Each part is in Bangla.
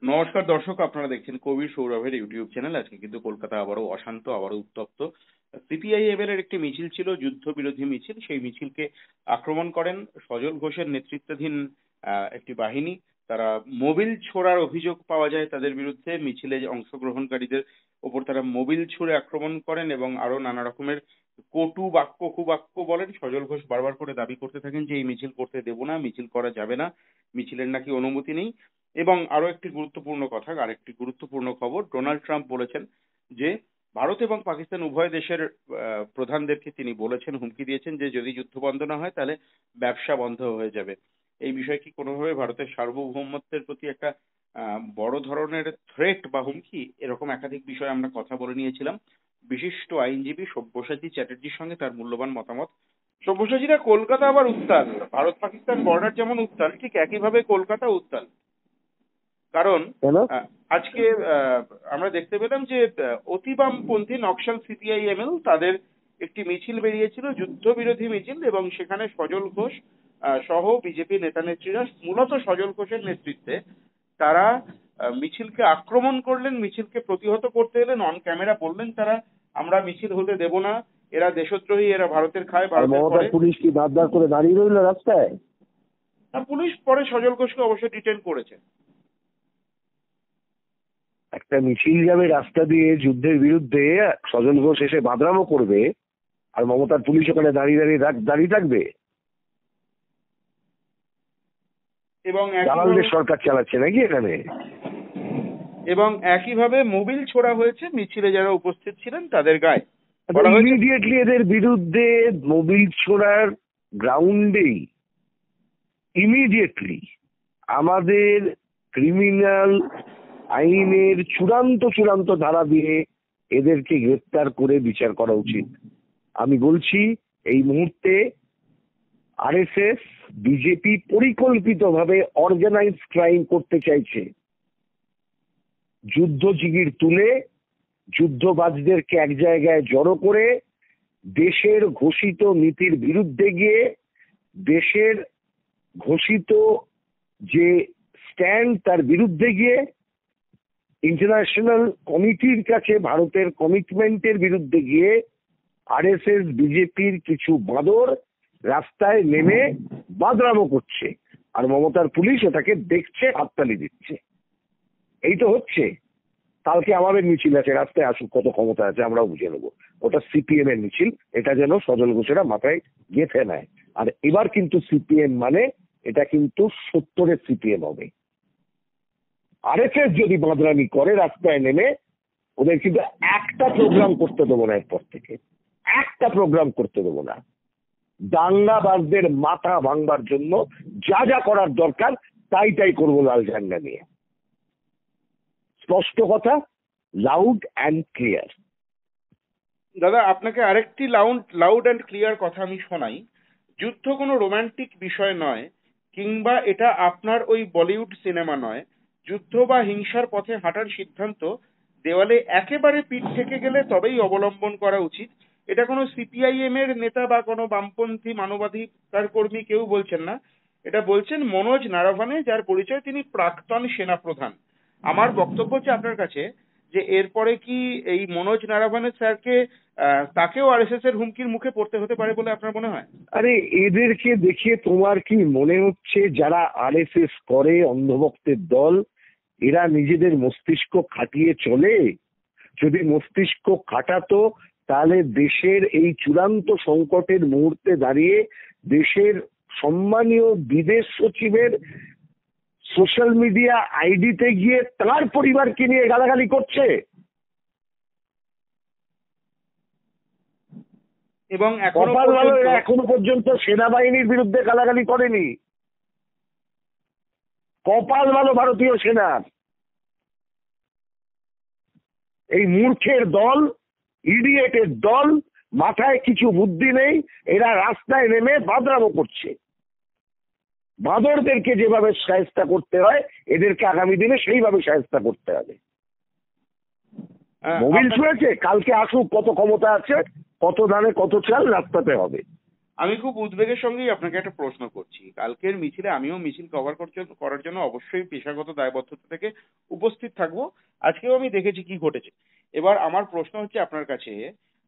নমস্কার দর্শক, আপনারা দেখছেন কবির সৌরভের ইউটিউব চ্যানেল। আজকে কিন্তু কলকাতা আবারও অশান্ত, আবারও উত্তপ্ত। সিপিআইএম এর একটি মিছিল ছিল, যুদ্ধবিরোধী মিছিল। সেই মিছিলকে আক্রমণ করেন সজল ঘোষের নেতৃত্বাধীন একটি বাহিনী। তারা মোবিল ছোড়ার অভিযোগ পাওয়া যায় তাদের বিরুদ্ধে। মিছিলে অংশগ্রহণকারীদের ওপর তারা মোবিল ছুড়ে আক্রমণ করেন এবং আরো নানা রকমের কটু বাক্য কুবাক্য বলেন। সজল ঘোষ বারবার করে দাবি করতে থাকেন যে এই মিছিল করতে দেব না, মিছিল করা যাবে না, মিছিলের নাকি অনুমতি নেই। এবং আরো একটি গুরুত্বপূর্ণ কথা, আরেকটি গুরুত্বপূর্ণ খবর, ডোনাল্ড ট্রাম্প বলেছেন যে ভারত এবং পাকিস্তান উভয় দেশের প্রধানদেরকে তিনি বলেছেন, হুমকি দিয়েছেন যে যদি যুদ্ধ বন্ধ না হয় তাহলে ব্যবসা বন্ধ হয়ে যাবে। এই বিষয় কি কোনোভাবে ভারতের সার্বভৌমত্বের প্রতি একটা বড় ধরনের থ্রেট বা হুমকি? এরকম একাধিক বিষয়ে আমরা কথা বলে নিয়েছিলাম বিশিষ্ট আইনজীবী সব্যসাচী চ্যাটার্জির সঙ্গে। তার মূল্যবান মতামত। সব্যসাচীরা, কলকাতা আবার উত্তাল। ভারত পাকিস্তান বর্ডার যেমন উত্তাল, ঠিক একইভাবে কলকাতা উত্তাল। কারণ আজকে আমরা দেখতে পেলাম যে অতি বামপন্থী নকশাল সিপিআইএমএল তাদের একটি মিছিল বেরিয়েছিল, যুদ্ধবিরোধী মিছিল, এবং সেখানে সজল ঘোষ সহ বিজেপি নেতা নেত্রীরা, মূলত সজল ঘোষের নেতৃত্বে, তারা মিছিলকে আক্রমণ করলেন, মিছিলকে প্রতিহত করতে এলেন। অন ক্যামেরা বললেন তারা, আমরা মিছিল হতে দেব না, এরা দেশদ্রোহী, এরা ভারতের খায়, ভারতের পরে। পুলিশ কি দাঁড় করে দাঁড়িয়ে রইল রাস্তায়? পুলিশ পরে সজল ঘোষকে অবশ্যই ডিটেন করেছে। একটা মিছিল যাবে রাস্তা দিয়ে যুদ্ধের বিরুদ্ধে, সজল ঘোষ এসে বাদরামো করবে, আর মমতার পুলিশ ওখানে দাঁড়িয়ে থাকবে? এবং দালালদের সরকার চালাচ্ছে নাকি এখানে? এবং একইভাবে মোবিল ছোড়া হয়েছে মিছিলে যারা উপস্থিত ছিলেন তাদের গায়ে। ইমিডিয়েটলি এদের বিরুদ্ধে মোবিল ছোড়ার গ্রাউন্ডেই ইমিডিয়েটলি আমাদের ক্রিমিনাল আইনের চূড়ান্ত ধারা দিয়ে এদেরকে গ্রেফতার করে বিচার করা উচিত। আমি বলছি, এই মুহূর্তে আরএসএস বিজেপি পরিকল্পিতভাবে অর্গানাইজ ক্রাইম করতে চাইছে। যুদ্ধ জিগির তুলে যুদ্ধবাজদেরকে এক জায়গায় জড়ো করে দেশের ঘোষিত নীতির বিরুদ্ধে গিয়ে, দেশের ঘোষিত যে স্ট্যান্ড তার বিরুদ্ধে গিয়ে, ইন্টারন্যাশনাল কমিটির কাছে ভারতের কমিটমেন্টের বিরুদ্ধে গিয়ে আরএসএস বিজেপির কিছু বাঁদর রাস্তায় নেমে বাদরামো করছে, আর মমতার পুলিশ ওটাকে দেখছে, হাততালি দিচ্ছে। এই তো হচ্ছে। কালকে আমাদের মিছিল আছে, রাস্তায় আসুক, কত ক্ষমতা আছে আমরাও বুঝে নেবো। ওটা সিপিএম এর মিছিল, এটা যেন সজল ঘোষেরা মাথায় গেঁথে নেয়। আর এবার কিন্তু সিপিএম মানে এটা কিন্তু 70-এর সিপিএম হবে। আরএসএস যদি বাঁদরামি করে রাস্তায় নেমে, ওদের কিন্তু একটা প্রোগ্রাম করতে দেবো না, এরপর থেকে একটা প্রোগ্রাম করতে দেবো না। দাঙ্গাবাজদের মাথা ভাঙবার জন্য যা যা করার দরকার তাই করবো লাল ঝান্ডা নিয়ে। স্পষ্ট কথা, লাউড অ্যান্ড ক্লিয়ার। দাদা, আপনাকে আরেকটি লাউড অ্যান্ড ক্লিয়ার কথা আমি শোনাই। যুদ্ধ কোনো রোমান্টিক বিষয় নয়, কিংবা এটা আপনার ওই বলিউড সিনেমা নয়। যুদ্ধ বা হিংসার পথে হাঁটার সিদ্ধান্ত দেওয়ালে একেবারে পিঠ থেকে গেলে তবেই অবলম্বন করা উচিত। এটা কোনো সিপিআইএম এর নেতা বা কোনো বামপন্থী মানবাধিকার কর্মী কেউ বলছেন না, এটা বলছেন মনোজ নারাভানে, যার পরিচয় তিনি প্রাক্তন সেনাপ্রধান। আমার বক্তব্য হচ্ছে আপনার কাছে যে এরপরে কি এই মনোজ নারাভানে স্যারকে তাকেও আরএসএস এর হুমকির মুখে পড়তে হতে পারে বলে আপনার মনে হয়? আরে, এদেরকে দেখে তোমার কি মনে হচ্ছে যারা আরএসএস করে, অন্ধভক্তের দল, এরা নিজেদের মস্তিষ্ক খাটিয়ে চলে? যদি মস্তিষ্ক খাটাতো তাহলে দেশের এই চূড়ান্ত সংকটের মুহূর্তে দাঁড়িয়ে দেশের সম্মানীয় বিদেশ সচিবের সোশ্যাল মিডিয়া আইডিতে গিয়ে তার পরিবারকে নিয়ে গালাগালি করছে। এবং এখনো পর্যন্ত সেনাবাহিনীর বিরুদ্ধে গালাগালি করেনি। কপাল ভালো ভারতীয় সেনার। এই মূর্খের দল, ইডিয়েটের দল, মাথায় কিছু বুদ্ধি নেই, এরা রাস্তায় নেমে বাদরামো করছে। বাঁদরদেরকে যেভাবে শায়েস্তা করতে হয় এদেরকে আগামী দিনে সেইভাবে শায়েস্তা করতে হবে। মোবিল ছুঁয়েছে, কালকে আসুক, কত ক্ষমতা আছে, কত ধানে কত চাল রাস্তাতে হবে। আমি খুব উদ্বেগের সঙ্গেই আপনাকে একটা প্রশ্ন করছি। কালকের মিছিলে আমিও মিছিল করার জন্য অবশ্যই পেশাগত দায়বদ্ধতা থেকে উপস্থিত থাকবো। আজকেও আমি দেখেছি কি ঘটেছে। এবার আমার প্রশ্ন হচ্ছে আপনার কাছে,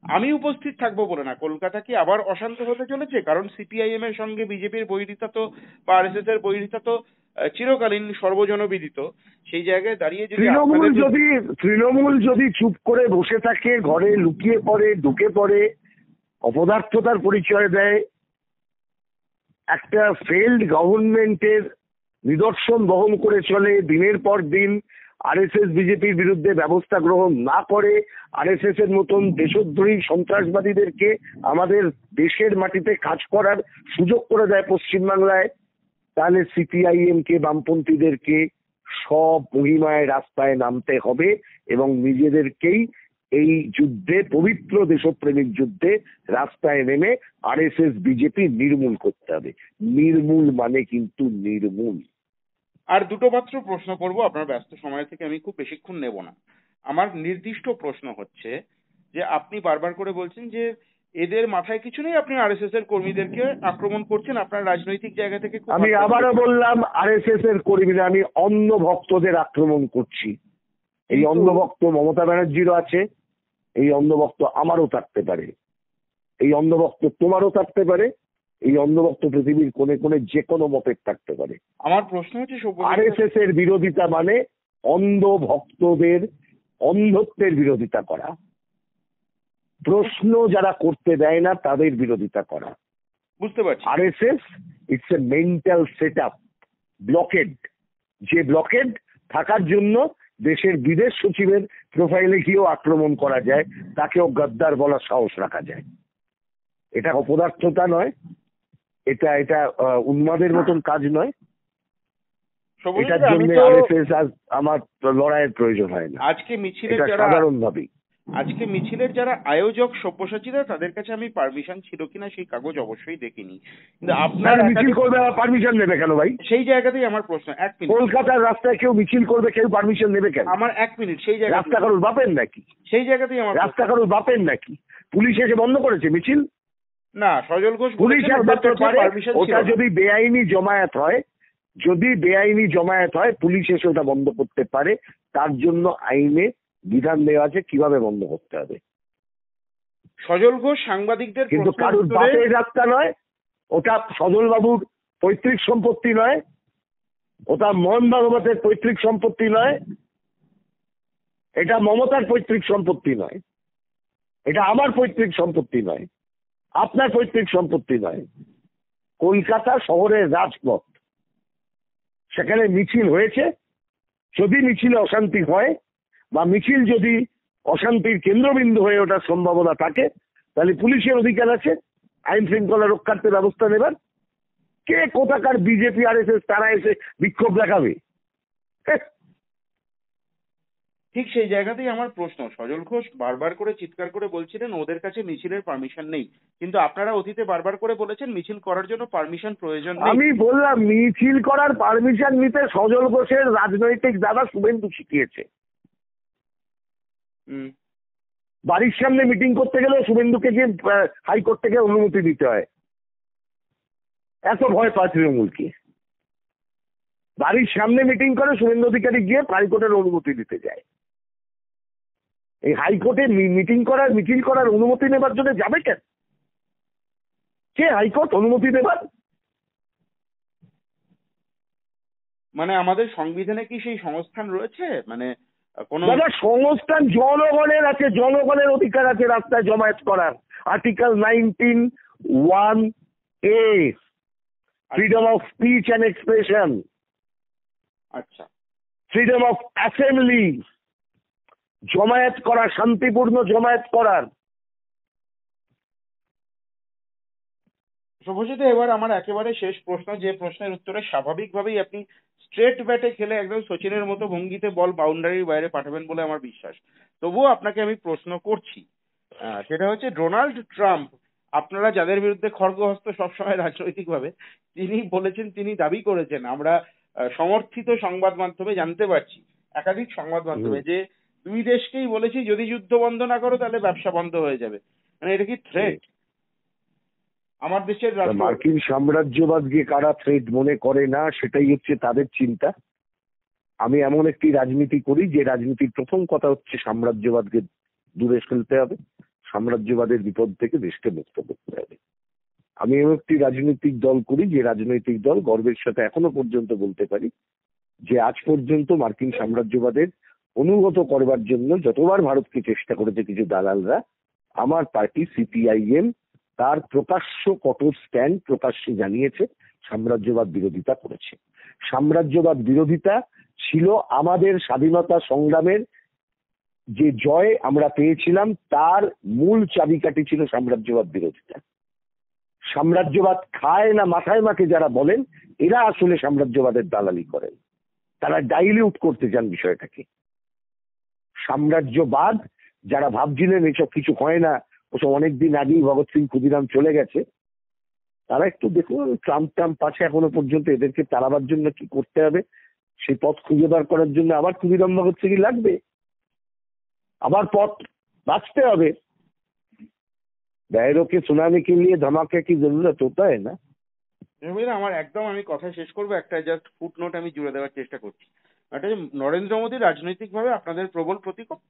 আমি উপস্থিত থাকবো বলে না, কলকাতা কি আবার অশান্ত হতে চলেছে? কারণ সিপিআইএম এর সঙ্গে বিজেপির বৈরিতা তো বা আরএসএস এর বৈরিতা তো চিরকালীন সর্বজনবিদিত। সেই জায়গায় দাঁড়িয়ে যদি তৃণমূল যদি চুপ করে বসে থাকে, ঘরে লুকিয়ে পড়ে, ঢুকে পড়ে, অপদার্থতার পরিচয় দেয়, একটা ফেল্ড গভর্নমেন্টের নিদর্শন বহন করে চলে, দিনের পর দিন আরএসএস বিজেপির বিরুদ্ধে ব্যবস্থা গ্রহণ না করে, আরএসএস এর মতন দেশদ্রোহী সন্ত্রাসবাদীদেরকে আমাদের দেশের মাটিতে কাজ করার সুযোগ করে দেয় পশ্চিমবাংলায়, তাহলে সিপিআইএম কে, বামপন্থীদেরকে সব মহিমায় রাস্তায় নামতে হবে এবং নিজেদেরকেই এই যুদ্ধে, পবিত্র দেশপ্রেমিক যুদ্ধে রাস্তায় নেমে আরএসএস বিজেপি নির্মূল করতে হবে। নির্মূল মানে কিন্তু নির্মূল। আর দুটো মাত্র প্রশ্ন করব, আপনার ব্যস্ত সময় থেকে আমি খুব বেশিক্ষণ নেব না। আমার নির্দিষ্ট প্রশ্ন হচ্ছে যে আপনি বারবার করে বলছেন যে এদের মাথায় কিছু নেই, আপনি আরএসএস এর কর্মীদেরকে আক্রমণ করছেন আপনার রাজনৈতিক জায়গা থেকে। আমি আবারও বললাম, আরএসএস এর কর্মীরা, আমি অন্ধ ভক্তদের আক্রমণ করছি। এই অন্ধভক্ত মমতা ব্যানার্জিরও আছে, এই অন্ধভক্ত আমারও থাকতে পারে, এই অন্ধভক্ত তোমারও থাকতে পারে, এই অন্ধভক্ত পৃথিবীর কোনে কোনে যে কোনো মতের থাকতে পারে। আমার প্রশ্ন হচ্ছে আরএসএস এর বিরোধিতা মানে অন্ধ ভক্তদের অন্ধত্বের বিরোধিতা করা, প্রশ্ন যারা করতে দেয় না তাদের বিরোধিতা করা। বুঝতে পারছি। RSS it's a mental set up, blocked, যে ব্লকেড থাকার জন্য দেশের বিদেশ সচিবের প্রোফাইলে গিয়েও আক্রমণ করা যায়, তাকেও গদ্দার বলার সাহস রাখা যায়। এটা অপদার্থতা নয়, এটা এটা উন্মাদের মতন কাজ নয়। এটার জন্য আরএসএস আমার লড়াইয়ের প্রয়োজন হয় না। আজকে মিছিলের সাধারণভাবেই আজকে মিছিলের যারা আয়োজক সব্যসাচীরা, তাদের কাছে আমি পারমিশন ছিল কিনা সেই কাগজ অবশ্যই দেখিনি, কিন্তু আপনার মিছিল করবে পারমিশন নেবে কেন ভাই? সেই জায়গাতেই আমার প্রশ্ন। এক মিনিট, কলকাতার রাস্তায় কেউ মিছিল করবে, কেউ পারমিশন নেবে কেন? আমার এক মিনিট, সেই জায়গা রাস্তা কারোর বাপের নাকি? সেই জায়গাতেই আমার রাস্তা কারোর বাপের নাকি? পুলিশ এসে বন্ধ করেছে মিছিল? না, সজল ঘোষ পুলিশ একমাত্র পারে, ওটা যদি বেআইনি জমায়েত হয়, যদি বেআইনি জমায়েত হয় পুলিশ এসে ওটা বন্ধ করতে পারে। তার জন্য আইনে বিধান দেওয়া আছে কিভাবে বন্ধ করতে হবে। সজল ঘোষ সাংবাদিকদের কিন্তু কারোর বাপের রাস্তা নয়, ওটা সজল বাবুর পৈতৃক সম্পত্তি নয়, ওটা মোহন ভাগবতের পৈতৃক সম্পত্তি নয়, এটা মমতার পৈতৃক সম্পত্তি নয়, এটা আমার পৈতৃক সম্পত্তি নয়, আপনার পৈতৃক সম্পত্তি নয়। কলকাতা শহরের রাজপথ, সেখানে মিছিল হয়েছে। যদি মিছিলে অশান্তি হয় বা মিছিল যদি অশান্তির কেন্দ্রবিন্দু হয়ে ওঠার সম্ভাবনা থাকে, তাহলে পুলিশের অধিকার আছে আইন শৃঙ্খলা রক্ষার্থে ব্যবস্থা নেবার। কে কোথাকার বিজেপি আরএসএস তারা এসে বিক্ষোভ দেখাবে? ঠিক সেই জায়গাতেই আমার প্রশ্ন। সজল ঘোষ বারবার করে চিৎকার করে বলছিলেন ওদের কাছে মিছিলের পারমিশন নেই, কিন্তু আপনারা অতীতে বারবার করে বলেছেন মিছিল করার জন্য পারমিশন প্রয়োজন নেই। আমি বললাম মিছিল করার পারমিশন নিতে সজল ঘোষের রাজনৈতিক দাদা শুভেন্দু শিখিয়েছে। বাড়ির সামনে মিটিং করতে গেলে শুভেন্দুকে গিয়ে হাইকোর্ট থেকে অনুমতি দিতে হয়। এত ভয় পায় তৃণমূলকে। বাড়ির সামনে মিটিং করে শুভেন্দু অধিকারী গিয়ে হাইকোর্টের অনুমতি দিতে যায়। এই হাইকোর্টে মিটিং করার, মিছিল করার অনুমতি নেবার জন্য যাবে কেন? কে হাইকোর্ট অনুমতি দেবার? মানে আমাদের সংবিধানে কি সেই সংস্থান রয়েছে? মানে কোন সংস্থান জনগণের আছে, জনগণের অধিকার আছে রাস্তায় জমায়েত করার। Article 19(1)(a, freedom of speech and expression. আচ্ছা, ফ্রিডম অফ অ্যাসেম্বলি, জমায়েত করা, শান্তিপূর্ণ জমায়েত করার। শুভজিৎ, এবার আমার একেবারে শেষ প্রশ্ন, যে প্রশ্নের উত্তরে স্বাভাবিকভাবেই আপনি স্ট্রেট ব্যাটে খেলে একদম সচিনের মতো ভঙ্গিতে বল বাউন্ডারির বাইরে পাঠাবেন বলে আমার বিশ্বাস। তবুও আপনাকে আমি প্রশ্ন করছি, সেটা হচ্ছে ডোনাল্ড ট্রাম্প, আপনারা যাদের বিরুদ্ধে খড়গহস্ত সবসময় রাজনৈতিকভাবে, তিনি বলেছেন, তিনি দাবি করেছেন, আমরা সমর্থিত সংবাদ মাধ্যমে জানতে পারছি, একাধিক সংবাদ মাধ্যমে, যে দুই দেশকেই বলেছি যদি যুদ্ধ বন্ধ না করো তাহলে ব্যবসা বন্ধ হয়ে যাবে। মানে এটা কি থ্রেট? আমার দেশের রাষ্ট্র মার্কিন সাম্রাজ্যবাদকে কারা থ্রেট মনে করে না সেটাই হচ্ছে তাদের চিন্তা। আমি এমন একটি রাজনীতি করি যে রাজনীতির প্রথম কথা হচ্ছে সাম্রাজ্যবাদকে দূরে ফেলতে হবে, সাম্রাজ্যবাদের বিপদ থেকে দেশকে মুক্ত করতে হবে। আমি এমন একটি রাজনৈতিক দল করি যে রাজনৈতিক দল গর্বের সাথে এখনো পর্যন্ত বলতে পারি যে আজ পর্যন্ত মার্কিন সাম্রাজ্যবাদের অনুগত করবার জন্য যতবার ভারতকে চেষ্টা করেছে কিছু দালালরা, আমার পার্টি সিপিআইএম তার প্রকাশ্য কঠোর স্ট্যান্ড প্রকাশ্যে জানিয়েছে, সাম্রাজ্যবাদ বিরোধিতা করেছে। সাম্রাজ্যবাদ বিরোধিতা ছিল আমাদের স্বাধীনতা সংগ্রামের যে জয় আমরা পেয়েছিলাম তার মূল চাবিকাঠি ছিল সাম্রাজ্যবাদ বিরোধিতা। সাম্রাজ্যবাদ খায় না মাথায় মাকে যারা বলেন এরা আসলে সাম্রাজ্যবাদের দালালি করেন, তারা ডাইলিউট করতে চান বিষয়টাকে। সাম্রাজ্যবাদ যারা ভাবছিলেন এসব কিছু হয় না, ওসব অনেকদিন আগেই ভগৎ সিং ক্ষুদিরাম চলে গেছে, তারা একটু দেখুন ট্রাম্প আছে এখনো পর্যন্ত, এদেরকে তাড়াবার জন্য কি করতে হবে সেই পথ খুঁজে বার করার জন্য আবার ক্ষুদিরাম ভগৎ সিং লাগবে, আবার পথ বাঁচতে হবে। बैरों के सुनाने के लिए धमाके की जरूरत होता है ना। আমার একদম আমি কথা শেষ করবো, একটা জাস্ট ফুটনোট আমি জুড়ে দেওয়ার চেষ্টা করছি। একটা যে নরেন্দ্র মোদী রাজনৈতিকভাবে আপনাদের প্রবল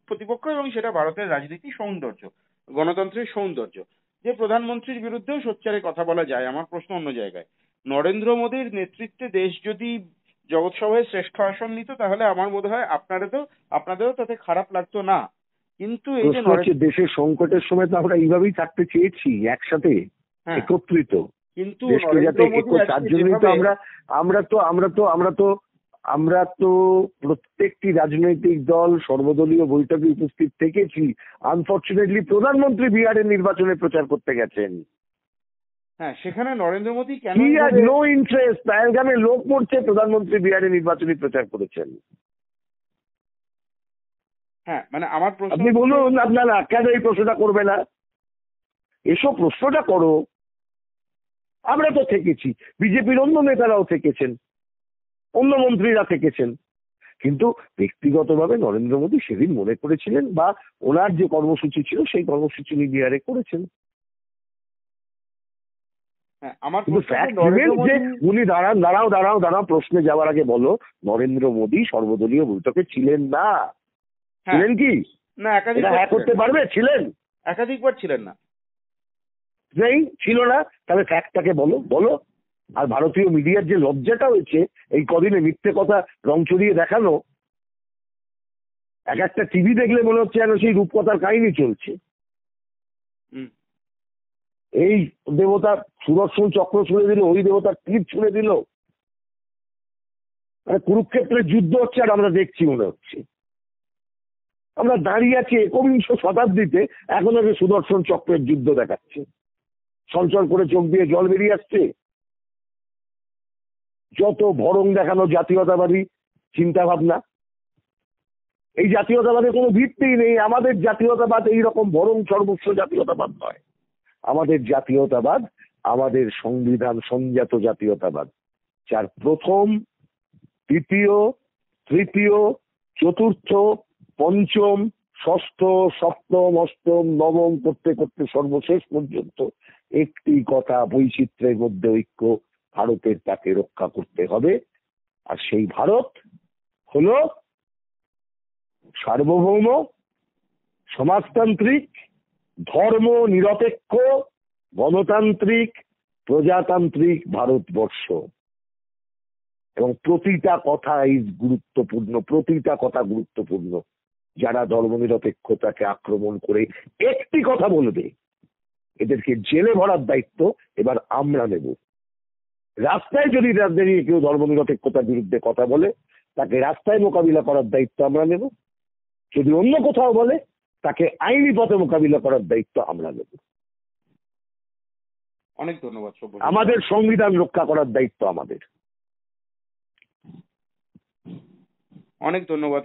প্রতিপক্ষ এবং সেটা ভারতের রাজনীতির সৌন্দর্য, গণতন্ত্রের সৌন্দর্য, যে প্রধানমন্ত্রীর বিরুদ্ধেও সোচ্চারে কথা বলা যায়। আমার প্রশ্ন অন্য জায়গায়, নরেন্দ্র মোদীর নেতৃত্বে দেশ যদি জগৎসভায় শ্রেষ্ঠ আসন নিত তাহলে আমার বোধ হয় আপনাদেরও তাতে খারাপ লাগতো না। কিন্তু এই যে দেশের সংকটের সময় তো আমরা এইভাবেই থাকতে চেয়েছি একসাথে একত্রিত, কিন্তু দেশকে যাতে তার জন্যই তো আমরা তো প্রত্যেকটি রাজনৈতিক দল সর্বদলীয় বৈঠকে উপস্থিত থেকেছি। আনফরচুনেটলি প্রধানমন্ত্রী বিহারের নির্বাচনে প্রচার করতে গেছেন। হ্যাঁ, সেখানে নরেন্দ্র মোদী কেন নো ইন্টারেস্ট, পেহেলগামে লোক মরছে, প্রধানমন্ত্রী বিহারে নির্বাচনী প্রচার করেছেন। হ্যাঁ, মানে আমার প্রশ্ন, আপনি বলুন আপনারা কেন এই প্রশ্নটা করবে না? এসব প্রশ্নটা করো। আমরা তো থেকেছি, বিজেপির অন্য নেতারাও থেকেছেন, অন্য মন্ত্রীরা থেকেছেন, কিন্তু ব্যক্তিগতভাবে নরেন্দ্র মোদী সেদিন মনে করেছিলেন বা ওনার যে কর্মসূচি ছিল সেই কর্মসূচি উনি বিহারে করেছেন। উনি দাঁড়াও প্রশ্নে যাওয়ার আগে বলো, নরেন্দ্র মোদী সর্বদলীয় বৈঠকে ছিলেন না? ছিলেন কি না? করতে পারবে? ছিলেন, একাধিকবার ছিলেন না। নেই, ছিল না, তাহলে ফ্যাক্টটাকে বলো। আর ভারতীয় মিডিয়ার যে লজ্জাটা হয়েছে এই কদিনে মিথ্যে কথা রং চড়িয়ে দেখানো, এক একটা টিভি দেখলে মনে হচ্ছে যেন সেই রূপকথার কাহিনী চলছে। এই দেবতা সুদর্শন চক্র ছুঁড়ে দিল, ওই দেবতার তীর ছুঁড়ে দিল, মানে কুরুক্ষেত্রের যুদ্ধ হচ্ছে আর আমরা দেখছি মনে হচ্ছে। আমরা দাঁড়িয়ে আছি একবিংশ শতাব্দীতে, এখন আগে সুদর্শন চক্রের যুদ্ধ দেখাচ্ছে, সঞ্চল করে চোখ দিয়ে জল বেরিয়ে আসছে। যত ভরং দেখানো জাতীয়তাবাদী চিন্তা ভাবনা, এই জাতীয়তাবাদের কোনো ভিত্তি নেই। আমাদের জাতীয়তাবাদ এইরকম ভরং সর্বস্ব জাতীয়তাবাদ নয়। আমাদের জাতীয়তাবাদ আমাদের সংবিধান সংজাত জাতীয়তাবাদ, যার প্রথম, দ্বিতীয়, তৃতীয়, চতুর্থ, পঞ্চম, ষষ্ঠ, সপ্তম, অষ্টম, নবম করতে করতে সর্বশেষ পর্যন্ত একটি কথা, বৈচিত্র্যের মধ্যে ঐক্য, ভারতের তাকে রক্ষা করতে হবে। আর সেই ভারত হলো সার্বভৌম, সমাজতান্ত্রিক, ধর্ম নিরপেক্ষ, গণতান্ত্রিক, প্রজাতান্ত্রিক ভারতবর্ষ। এবং প্রতিটা কথা গুরুত্বপূর্ণ। যারা ধর্মনিরপেক্ষতাকে আক্রমণ করে একটি কথা বলবে, এদেরকে জেলে ভরার দায়িত্ব এবার আমরা নেব। রাস্তায় যদি দাঁড়িয়ে কেউ ধর্মনিরপেক্ষতার বিরুদ্ধে কথা বলে, তাকে রাস্তায় মোকাবিলা করার দায়িত্ব আমরা নেব। যদি অন্য কোথাও বলে, তাকে আইনি পথে মোকাবিলা করার দায়িত্ব আমরা নেব। অনেক ধন্যবাদ। আমাদের সংবিধান রক্ষা করার দায়িত্ব আমাদের। অনেক ধন্যবাদ।